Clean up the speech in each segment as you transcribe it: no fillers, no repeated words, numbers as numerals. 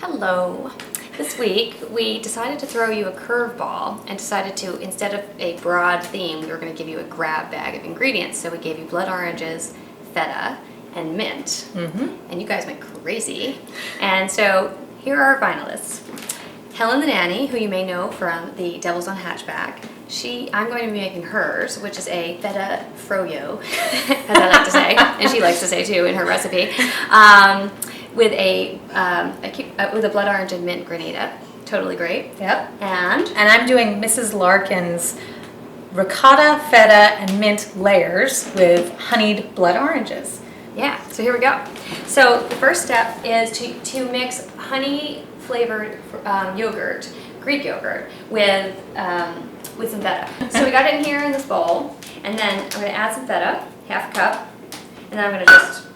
Hello. This week we decided to throw you a curveball and decided to, instead of a broad theme, we were going to give you a grab bag of ingredients. So we gave you blood oranges, feta, and mint. And you guys went crazy. And so here are our finalists. Helen the Nanny, who you may know from the Devils on Hatchback. I'm going to be making hers, which is a Feta Froyo, as I like to say, and she likes to say too in her recipe, with a blood orange and mint granita. Totally great. Yep. And I'm doing Mrs. Larkin's ricotta, feta, and mint layers with honeyed blood oranges. yeah, so here we go. So the first step is to mix honey flavored yogurt, Greek yogurt, with some feta. So we got it in here in this bowl, and then I'm going to add some feta, half a cup, and then I'm going to just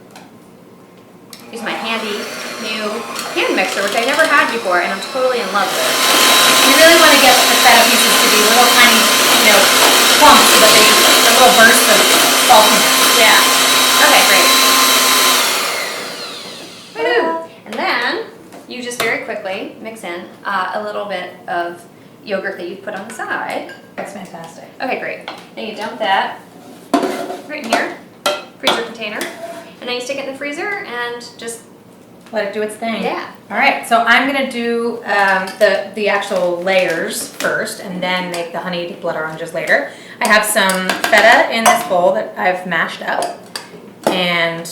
use my handy new hand mixer, which I never had before, and I'm totally in love with. You really want to get the feta pieces to be little tiny, clumps so that they a little burst of saltiness. Yeah. Okay, great. Woo! And then you just very quickly mix in a little bit of yogurt that you put on the side. That's fantastic. Okay, great. Then you dump that right in here, freezer container, and then you stick it in the freezer and just let it do its thing. Yeah. All right, so I'm gonna do the actual layers first, and then make the honeyed blood oranges later. I have some feta in this bowl that I've mashed up, and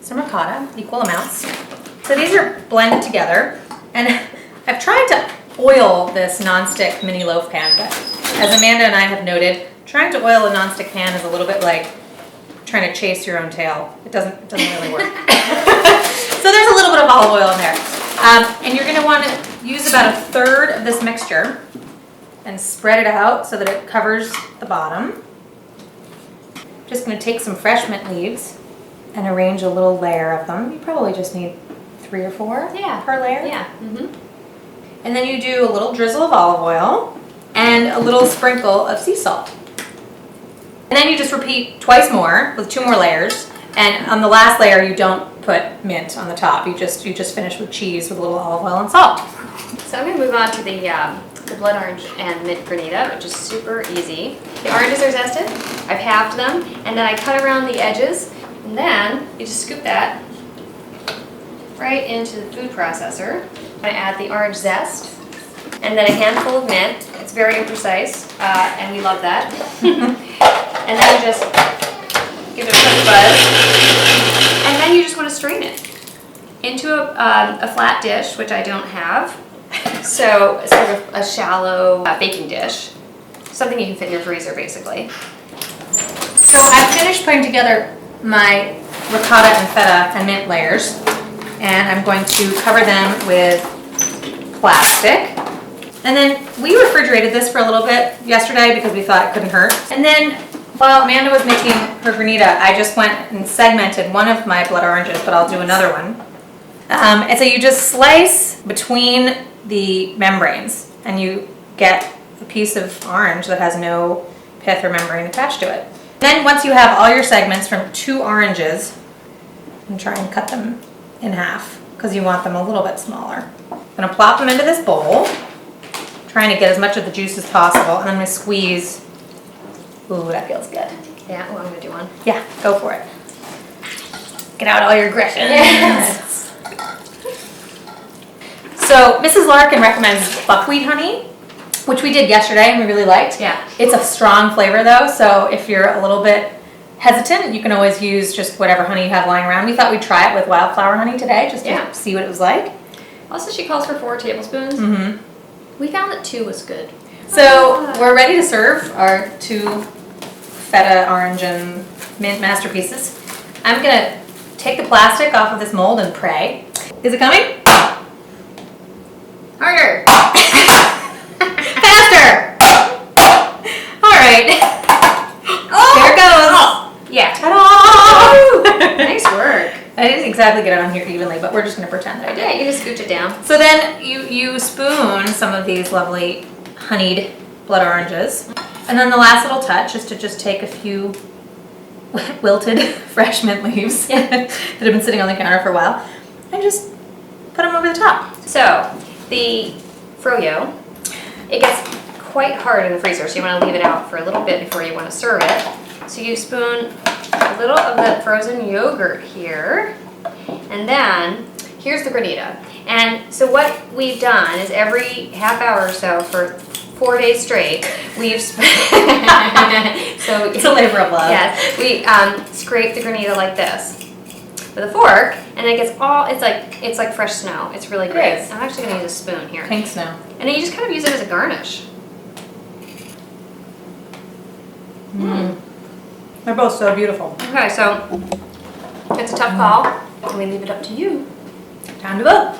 some ricotta, equal amounts. So these are blended together, and I've tried to oil this nonstick mini loaf pan, but as Amanda and I have noted, trying to oil a nonstick pan is a little bit like trying to chase your own tail. It doesn't really work. So there's a little bit of olive oil in there. And you're gonna want to use about 1/3 of this mixture and spread it out so that it covers the bottom. Just gonna take some fresh mint leaves and arrange a little layer of them. You probably just need 3 or 4 per layer. Yeah. And then you do a little drizzle of olive oil and a little sprinkle of sea salt. And then you just repeat twice more with 2 more layers. And on the last layer, you don't put mint on the top. You just finish with cheese with a little olive oil and salt. So I'm going to move on to the blood orange and mint granita, which is super easy. The oranges are zested. I've halved them, and then I cut around the edges, and then you just scoop that right into the food processor. I'm going to add the orange zest, and then a handful of mint. It's very imprecise, and we love that. And then you just give it a quick buzz, and then you just want to strain it into a flat dish, which I don't have. So sort of a shallow baking dish, something you can fit in your freezer, basically. So I've finished putting together my ricotta and feta and mint layers, and I'm going to cover them with plastic. And then we refrigerated this for a little bit yesterday because we thought it couldn't hurt. And then while Amanda was making her granita, I just went and segmented one of my blood oranges, but I'll do another one. And so you just slice between the membranes and you get a piece of orange that has no pith or membrane attached to it. Then once you have all your segments from 2 oranges, and try and cut them in half because you want them a little bit smaller. I'm gonna plop them into this bowl, trying to get as much of the juice as possible, and I'm gonna squeeze. Ooh, that feels good. Yeah, well, I'm going to do one. Yeah, go for it. Get out all your aggression. Yes. So Mrs. Larkin recommends buckwheat honey, which we did yesterday and we really liked. Yeah. It's a strong flavor though, so if you're a little bit hesitant, you can always use just whatever honey you have lying around. We thought we'd try it with wildflower honey today just to see what it was like. Also, she calls for 4 tablespoons. We found that 2 was good. So we're ready to serve our 2 feta, orange, and mint masterpieces. I'm gonna take the plastic off of this mold and pray. Is it coming? Harder! Faster! All right. Oh! There it goes. Oh! Yeah. Ta-da! Nice work. I didn't exactly get it on here evenly, but we're just gonna pretend that I did. Yeah, you just scooch it down. So then you spoon some of these lovely honeyed blood oranges. And then the last little touch is to just take a few wilted fresh mint leaves that have been sitting on the counter for a while and just put them over the top. So the froyo, it gets quite hard in the freezer, so you want to leave it out for a little bit before you want to serve it. So you spoon a little of the frozen yogurt here, and then here's the granita. And so what we've done is every half hour or so for 4 days straight, we've so It's a labor of love. yes, we scrape the granita like this with a fork, and it gets all, it's like fresh snow. It's really great. is. I'm actually gonna use a spoon here. Pink snow. And then you just kind of use it as a garnish. They're both so beautiful. Okay, so it's a tough call, and we leave it up to you. Time to vote.